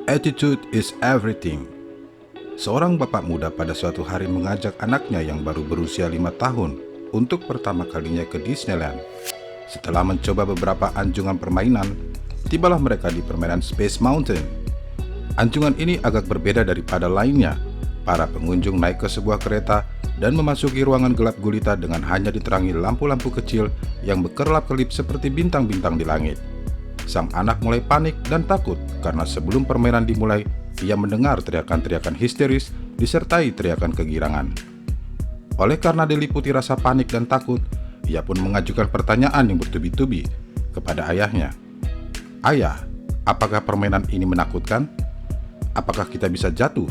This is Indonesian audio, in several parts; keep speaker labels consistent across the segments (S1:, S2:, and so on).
S1: Attitude is everything. Seorang bapak muda pada suatu hari mengajak anaknya yang baru berusia 5 tahun untuk pertama kalinya ke Disneyland. Setelah mencoba beberapa anjungan permainan, tibalah mereka di permainan Space Mountain. Anjungan ini agak berbeda daripada lainnya. Para pengunjung naik ke sebuah kereta dan memasuki ruangan gelap gulita dengan hanya diterangi lampu-lampu kecil yang berkerlap-kelip seperti bintang-bintang di langit. Sang anak mulai panik dan takut karena sebelum permainan dimulai, ia mendengar teriakan-teriakan histeris disertai teriakan kegirangan. Oleh karena diliputi rasa panik dan takut, ia pun mengajukan pertanyaan yang bertubi-tubi kepada ayahnya. "Ayah, apakah permainan ini menakutkan? Apakah kita bisa jatuh?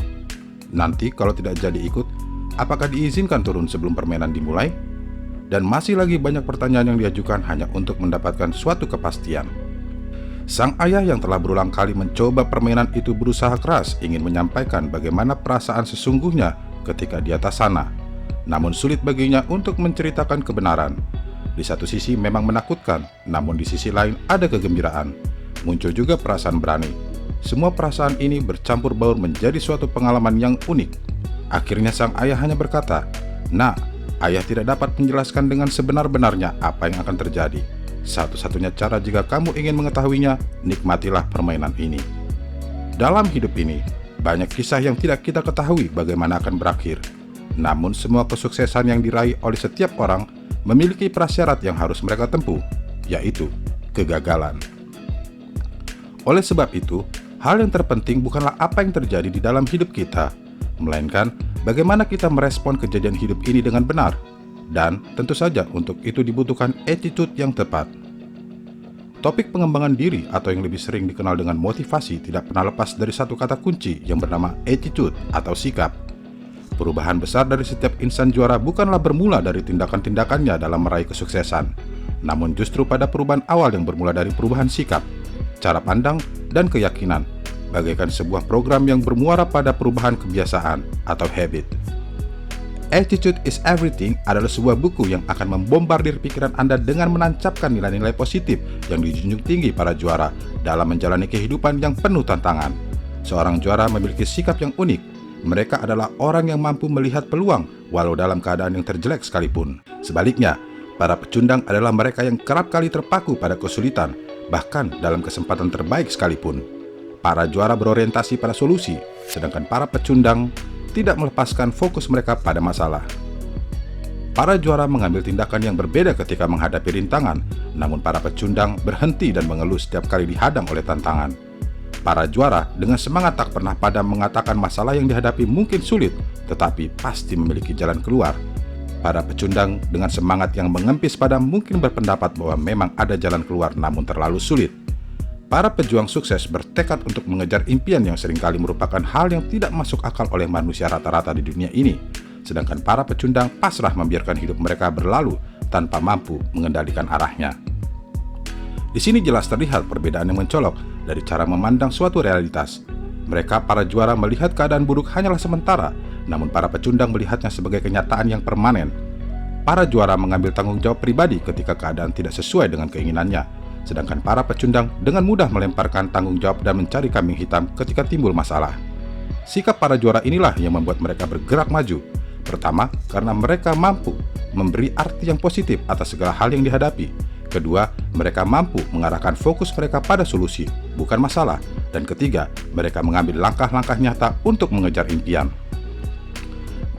S1: Nanti kalau tidak jadi ikut, apakah diizinkan turun sebelum permainan dimulai?" Dan masih lagi banyak pertanyaan yang diajukan hanya untuk mendapatkan suatu kepastian. Sang ayah yang telah berulang kali mencoba permainan itu berusaha keras ingin menyampaikan bagaimana perasaan sesungguhnya ketika di atas sana. Namun sulit baginya untuk menceritakan kebenaran. Di satu sisi memang menakutkan, namun di sisi lain ada kegembiraan. Muncul juga perasaan berani. Semua perasaan ini bercampur baur menjadi suatu pengalaman yang unik. Akhirnya sang ayah hanya berkata, "Nak, ayah tidak dapat menjelaskan dengan sebenar-benarnya apa yang akan terjadi. Satu-satunya cara jika kamu ingin mengetahuinya, nikmatilah permainan ini." Dalam hidup ini, banyak kisah yang tidak kita ketahui bagaimana akan berakhir. Namun semua kesuksesan yang diraih oleh setiap orang memiliki prasyarat yang harus mereka tempuh, yaitu kegagalan. Oleh sebab itu, hal yang terpenting bukanlah apa yang terjadi di dalam hidup kita, melainkan bagaimana kita merespon kejadian hidup ini dengan benar. Dan tentu saja untuk itu dibutuhkan attitude yang tepat. Topik pengembangan diri atau yang lebih sering dikenal dengan motivasi tidak pernah lepas dari satu kata kunci yang bernama attitude atau sikap. Perubahan besar dari setiap insan juara bukanlah bermula dari tindakan-tindakannya dalam meraih kesuksesan, namun justru pada perubahan awal yang bermula dari perubahan sikap, cara pandang, dan keyakinan, bagaikan sebuah program yang bermuara pada perubahan kebiasaan atau habit. Attitude is Everything adalah sebuah buku yang akan membombardir pikiran Anda dengan menancapkan nilai-nilai positif yang dijunjung tinggi para juara dalam menjalani kehidupan yang penuh tantangan. Seorang juara memiliki sikap yang unik. Mereka adalah orang yang mampu melihat peluang walau dalam keadaan yang terjelek sekalipun. Sebaliknya, para pecundang adalah mereka yang kerap kali terpaku pada kesulitan, bahkan dalam kesempatan terbaik sekalipun. Para juara berorientasi pada solusi, sedangkan para pecundang tidak melepaskan fokus mereka pada masalah. Para juara mengambil tindakan yang berbeda ketika menghadapi rintangan, namun para pecundang berhenti dan mengeluh setiap kali dihadang oleh tantangan. Para juara dengan semangat tak pernah padam mengatakan masalah yang dihadapi mungkin sulit, tetapi pasti memiliki jalan keluar. Para pecundang dengan semangat yang mengempis padam mungkin berpendapat bahwa memang ada jalan keluar namun terlalu sulit. Para pejuang sukses bertekad untuk mengejar impian yang seringkali merupakan hal yang tidak masuk akal oleh manusia rata-rata di dunia ini. Sedangkan para pecundang pasrah membiarkan hidup mereka berlalu tanpa mampu mengendalikan arahnya. Di sini jelas terlihat perbedaan yang mencolok dari cara memandang suatu realitas. Mereka para juara melihat keadaan buruk hanyalah sementara, namun para pecundang melihatnya sebagai kenyataan yang permanen. Para juara mengambil tanggung jawab pribadi ketika keadaan tidak sesuai dengan keinginannya. Sedangkan para pecundang dengan mudah melemparkan tanggung jawab dan mencari kambing hitam ketika timbul masalah. Sikap para juara inilah yang membuat mereka bergerak maju. Pertama, karena mereka mampu memberi arti yang positif atas segala hal yang dihadapi. Kedua, mereka mampu mengarahkan fokus mereka pada solusi, bukan masalah. Dan ketiga, mereka mengambil langkah-langkah nyata untuk mengejar impian.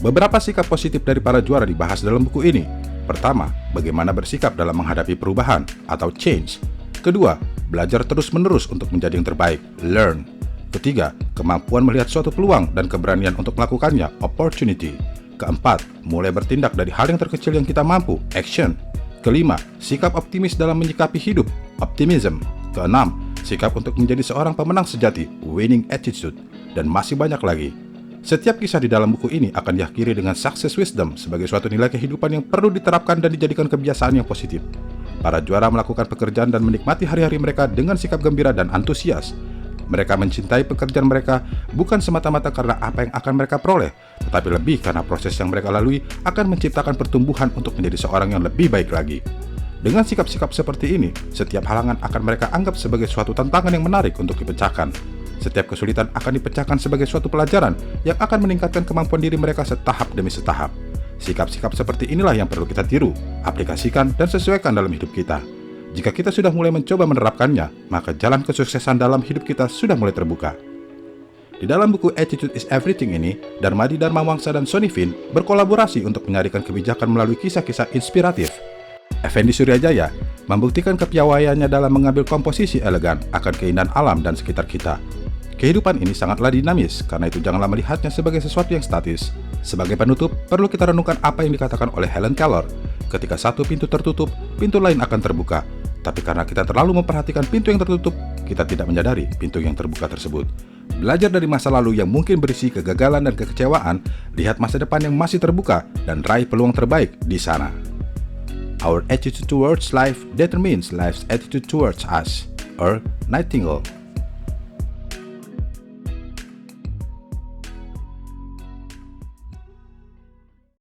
S1: Beberapa sikap positif dari para juara dibahas dalam buku ini. Pertama, bagaimana bersikap dalam menghadapi perubahan atau change. Kedua, belajar terus-menerus untuk menjadi yang terbaik, learn. Ketiga, kemampuan melihat suatu peluang dan keberanian untuk melakukannya, opportunity. Keempat, mulai bertindak dari hal yang terkecil yang kita mampu, action. Kelima, sikap optimis dalam menyikapi hidup, optimism. Keenam, sikap untuk menjadi seorang pemenang sejati, winning attitude. Dan masih banyak lagi. Setiap kisah di dalam buku ini akan diakhiri dengan success wisdom sebagai suatu nilai kehidupan yang perlu diterapkan dan dijadikan kebiasaan yang positif. Para juara melakukan pekerjaan dan menikmati hari-hari mereka dengan sikap gembira dan antusias. Mereka mencintai pekerjaan mereka bukan semata-mata karena apa yang akan mereka peroleh, tetapi lebih karena proses yang mereka lalui akan menciptakan pertumbuhan untuk menjadi seorang yang lebih baik lagi. Dengan sikap-sikap seperti ini, setiap halangan akan mereka anggap sebagai suatu tantangan yang menarik untuk dipecahkan. Setiap kesulitan akan dipecahkan sebagai suatu pelajaran yang akan meningkatkan kemampuan diri mereka setahap demi setahap. Sikap-sikap seperti inilah yang perlu kita tiru, aplikasikan, dan sesuaikan dalam hidup kita. Jika kita sudah mulai mencoba menerapkannya, maka jalan kesuksesan dalam hidup kita sudah mulai terbuka. Di dalam buku Attitude is Everything ini, Darmadi Darmawangsa dan Sonny Finn berkolaborasi untuk menyajikan kebijakan melalui kisah-kisah inspiratif. Effendi Suryajaya membuktikan kepiawaiannya dalam mengambil komposisi elegan akan keindahan alam dan sekitar kita. Kehidupan ini sangatlah dinamis, karena itu janganlah melihatnya sebagai sesuatu yang statis. Sebagai penutup, perlu kita renungkan apa yang dikatakan oleh Helen Keller. Ketika satu pintu tertutup, pintu lain akan terbuka. Tapi karena kita terlalu memperhatikan pintu yang tertutup, kita tidak menyadari pintu yang terbuka tersebut. Belajar dari masa lalu yang mungkin berisi kegagalan dan kekecewaan, lihat masa depan yang masih terbuka, dan raih peluang terbaik di sana. Our attitude towards life determines life's attitude towards us. Earl Nightingale.